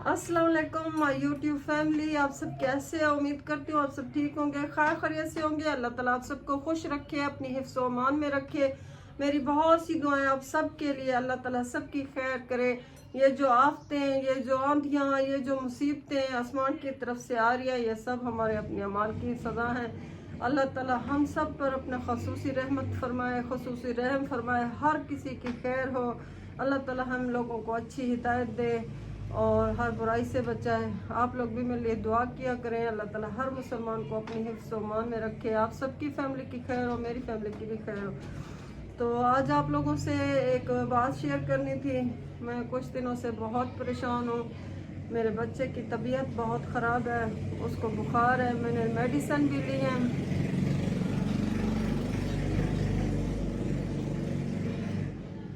अस्सलाम वालेकुम my YouTube family, आप सब कैसे हैं? उम्मीद करती हूँ आप सब ठीक होंगे, खैर खैरियत से होंगे। अल्लाह ताला आप सबको खुश रखे, अपनी हिफ्ज़ व अमान में रखे। मेरी बहुत सी दुआएं आप सब के लिए, अल्लाह ताला सबकी खैर करे। ये जो आफतें, ये जो आंधियाँ, ये जो मुसीबतें आसमान की तरफ से आ रही है, ये सब हमारे अपने अमाल की सज़ा हैं। अल्लाह ताला हम सब पर अपना खसूसी रहमत फरमाए, खसूसी रहम फरमाए, हर किसी की खैर हो। अल्लाह ताला हम लोगों को अच्छी हिदायत दे और हर बुराई से बचाए। आप लोग भी मेरे लिए दुआ किया करें, अल्लाह ताला हर मुसलमान को अपनी हिफ्ज़ व अमान में रखे, आप सबकी फैमिली की खैर हो, मेरी फैमिली की भी खैर हो। तो आज आप लोगों से एक बात शेयर करनी थी। मैं कुछ दिनों से बहुत परेशान हूँ। मेरे बच्चे की तबीयत बहुत ख़राब है, उसको बुखार है। मैंने मेडिसिन भी ली है,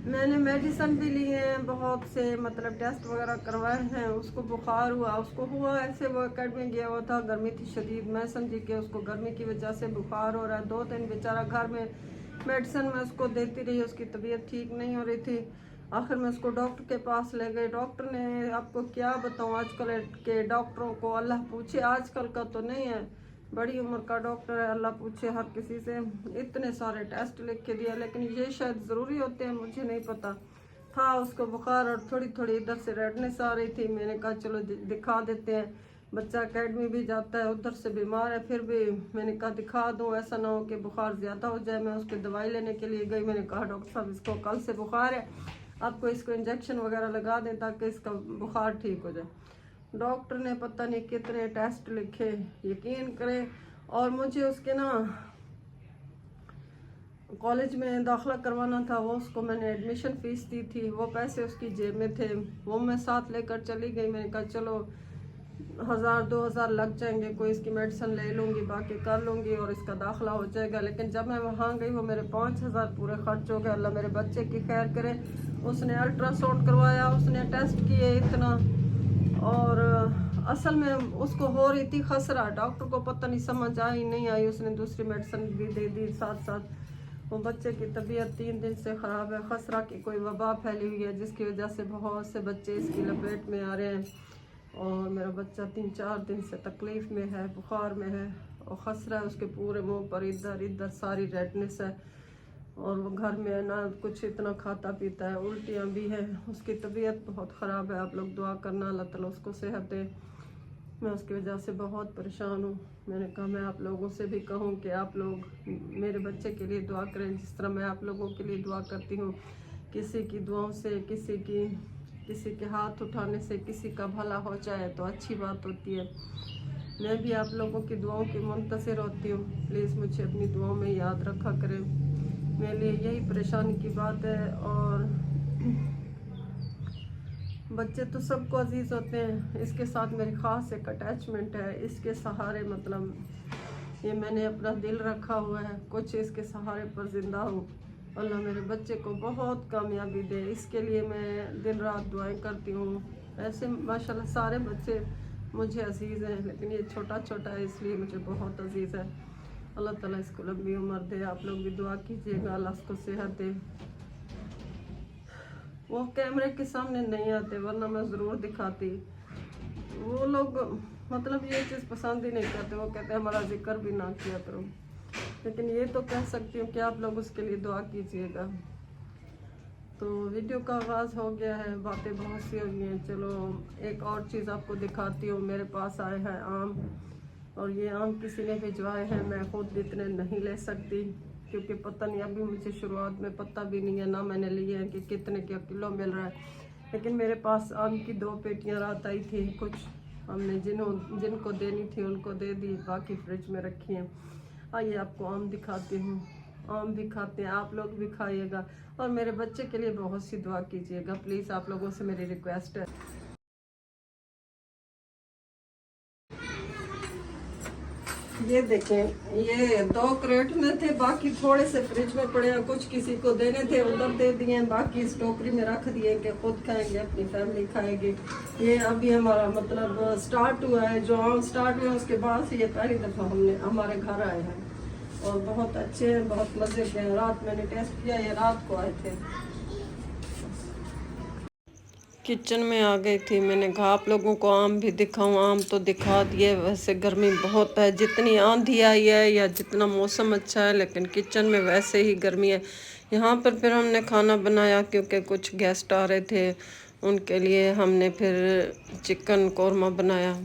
मैंने मेडिसिन भी ली है, बहुत से मतलब टेस्ट वगैरह करवाए हैं। उसको बुखार हुआ, उसको हुआ ऐसे, वो अकेडमी गया हुआ था, गर्मी थी शदीद। मैं समझी कि उसको गर्मी की वजह से बुखार हो रहा है। 2 दिन बेचारा घर में मेडिसिन मैं उसको देती रही, उसकी तबीयत ठीक नहीं हो रही थी। आखिर में उसको डॉक्टर के पास ले गए। डॉक्टर ने, आपको क्या बताऊँ, आजकल के डॉक्टरों को अल्लाह पूछे, आजकल का तो नहीं है, बड़ी उम्र का डॉक्टर है, अल्लाह पूछे हर किसी से। इतने सारे टेस्ट लिख के दिया, लेकिन ये शायद ज़रूरी होते हैं, मुझे नहीं पता था। उसको बुखार और थोड़ी थोड़ी इधर से रेडनेस आ रही थी। मैंने कहा चलो दिखा देते हैं, बच्चा अकेडमी भी जाता है, उधर से बीमार है, फिर भी मैंने कहा दिखा दूँ, ऐसा ना हो कि बुखार ज़्यादा हो जाए। मैं उसकी दवाई लेने के लिए गई। मैंने कहा डॉक्टर साहब इसको कल से बुखार है, आपको इसको इंजेक्शन वगैरह लगा दें ताकि इसका बुखार ठीक हो जाए। डॉक्टर ने पता नहीं कितने टेस्ट लिखे, यकीन करें। और मुझे उसके ना कॉलेज में दाखिला करवाना था, वो उसको मैंने एडमिशन फ़ीस दी थी, वो पैसे उसकी जेब में थे, वो मैं साथ लेकर चली गई। मैंने कहा चलो 1000-2000 लग जाएंगे, कोई इसकी मेडिसिन ले लूँगी, बाकी कर लूँगी और इसका दाखिला हो जाएगा। लेकिन जब मैं वहाँ गई, वो मेरे 5000 पूरे खर्च हो गए। अल्लाह मेरे बच्चे की खैर करे। उसने अल्ट्रासाउंड करवाया, उसने टेस्ट किए इतना, और असल में उसको हो रही थी खसरा। डॉक्टर को पता नहीं समझ आई नहीं आई, उसने दूसरी मेडिसिन भी दे दी साथ साथ। वो बच्चे की तबीयत 3 दिन से ख़राब है। खसरा की कोई वबा फैली हुई है, जिसकी वजह से बहुत से बच्चे इसकी लपेट में आ रहे हैं। और मेरा बच्चा 3-4 दिन से तकलीफ़ में है, बुखार में है, और खसरा है उसके पूरे मुंह पर, इधर इधर सारी रेडनेस है। और वो घर में ना कुछ इतना खाता पीता है, उल्टियाँ भी हैं, उसकी तबीयत बहुत ख़राब है। आप लोग दुआ करना, अल्लाह ताला उसको सेहत दे। मैं उसकी वजह से बहुत परेशान हूँ। मैंने कहा मैं आप लोगों से भी कहूँ कि आप लोग मेरे बच्चे के लिए दुआ करें, जिस तरह मैं आप लोगों के लिए दुआ करती हूँ। किसी की दुआओं से, किसी के हाथ उठाने से किसी का भला हो जाए तो अच्छी बात होती है। मैं भी आप लोगों की दुआओं की मुंतज़िर होती हूँ। प्लीज़ मुझे अपनी दुआओं में याद रखा करें, मेरे लिए यही परेशानी की बात है। और बच्चे तो सबको अजीज़ होते हैं, इसके साथ मेरी ख़ास एक अटैचमेंट है। इसके सहारे मतलब ये मैंने अपना दिल रखा हुआ है, कुछ इसके सहारे पर ज़िंदा हूँ। अल्लाह मेरे बच्चे को बहुत कामयाबी दे, इसके लिए मैं दिन रात दुआएं करती हूँ। ऐसे माशाल्लाह सारे बच्चे मुझे अजीज़ हैं, लेकिन ये छोटा छोटा है इसलिए मुझे बहुत अजीज़ है। अल्लाह ताला इसको लंबी उम्र दे। आप लोग भी दुआ कीजिएगा, अल्लाह उसको सेहत दे। वो कैमरे के सामने नहीं आते, वरना मैं ज़रूर दिखाती। वो लोग मतलब ये चीज़ पसंद ही नहीं करते, वो कहते हैं हमारा जिक्र भी ना किया करो। लेकिन ये तो कह सकती हूँ कि आप लोग उसके लिए दुआ कीजिएगा। तो वीडियो का आगाज़ हो गया है, बातें बहुत सी हो गई हैं। चलो एक और चीज़ आपको दिखाती हूँ। मेरे पास आए हैं आम, और ये आम किसी ने भिजवाए हैं, मैं खुद इतने नहीं ले सकती क्योंकि पता नहीं, अभी मुझे शुरुआत में पता भी नहीं है ना मैंने लिए हैं कि कितने क्या किलो मिल रहा है। लेकिन मेरे पास आम की 2 पेटियां रात आई थी, कुछ हमने जिनको देनी थी उनको दे दी, बाकी फ्रिज में रखी हैं। आइए आपको आम दिखाती हूँ। आम भी खाते हैं, आप लोग भी खाइएगा, और मेरे बच्चे के लिए बहुत सी दुआ कीजिएगा प्लीज़। आप लोगों से मेरी रिक्वेस्ट है। ये देखें, ये 2 क्रेट में थे, बाकी थोड़े से फ्रिज में पड़े हैं, कुछ किसी को देने थे उधर दे दिए हैं, बाकी इस टोकरी में रख दिए कि खुद खाएंगे, अपनी फैमिली खाएगी। ये अभी हमारा मतलब स्टार्ट हुआ है, जो आम स्टार्ट हुआ उसके बाद से ये पहली दफ़ा हमारे घर आए हैं, और बहुत अच्छे हैं, बहुत मज़े के हैं। रात मैंने टेस्ट किया, ये रात को आए थे। किचन में आ गई थी। मैंने कहा आप लोगों को आम भी दिखाऊं। आम तो दिखा दिए, वैसे गर्मी बहुत है। जितनी आंधी आई है या जितना मौसम अच्छा है, लेकिन किचन में वैसे ही गर्मी है। यहाँ पर फिर हमने खाना बनाया क्योंकि कुछ गेस्ट आ रहे थे, उनके लिए हमने फिर चिकन कौरमा बनाया।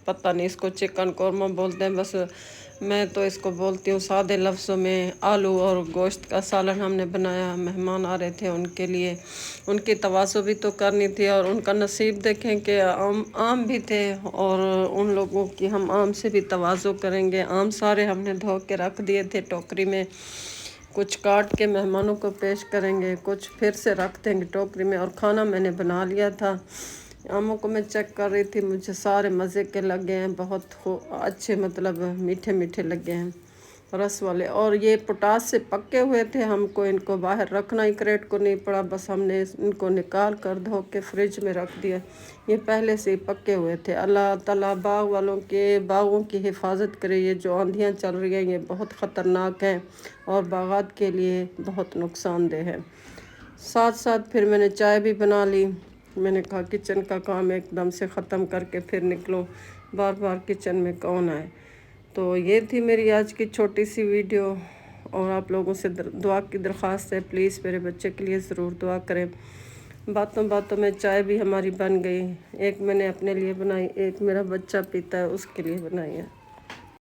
पता नहीं इसको चिकन कौरमा बोलते हैं, बस मैं तो इसको बोलती हूँ सादे लफ्ज़ों में आलू और गोश्त का सालन हमने बनाया। मेहमान आ रहे थे, उनके लिए उनकी तवाज़ो भी तो करनी थी, और उनका नसीब देखें कि आम भी थे, और उन लोगों की हम आम से भी तवाज़ो करेंगे। आम सारे हमने धो के रख दिए थे टोकरी में, कुछ काट के मेहमानों को पेश करेंगे, कुछ फिर से रख देंगे टोकरी में। और खाना मैंने बना लिया था। आमों को मैं चेक कर रही थी, मुझे सारे मज़े के लगे हैं, बहुत अच्छे, मतलब मीठे मीठे लगे हैं, रस वाले। और ये पोटास से पके हुए थे, हमको इनको बाहर रखना ही क्रेट को नहीं पड़ा, बस हमने इनको निकाल कर धो के फ्रिज में रख दिया। ये पहले से ही पके हुए थे। अल्लाह ताला बाग वालों के बागों की हिफाजत करे। ये जो आंधियाँ चल रही हैं ये बहुत ख़तरनाक हैं और बागात के लिए बहुत नुकसानदेह है। साथ साथ फिर मैंने चाय भी बना ली। मैंने कहा किचन का काम एकदम से ख़त्म करके फिर निकलूँ, बार बार किचन में कौन आए। तो ये थी मेरी आज की छोटी सी वीडियो, और आप लोगों से दुआ की दरख्वास्त है, प्लीज़ मेरे बच्चे के लिए ज़रूर दुआ करें। बातों बातों में चाय भी हमारी बन गई। एक मैंने अपने लिए बनाई, एक मेरा बच्चा पीता है उसके लिए बनाई है।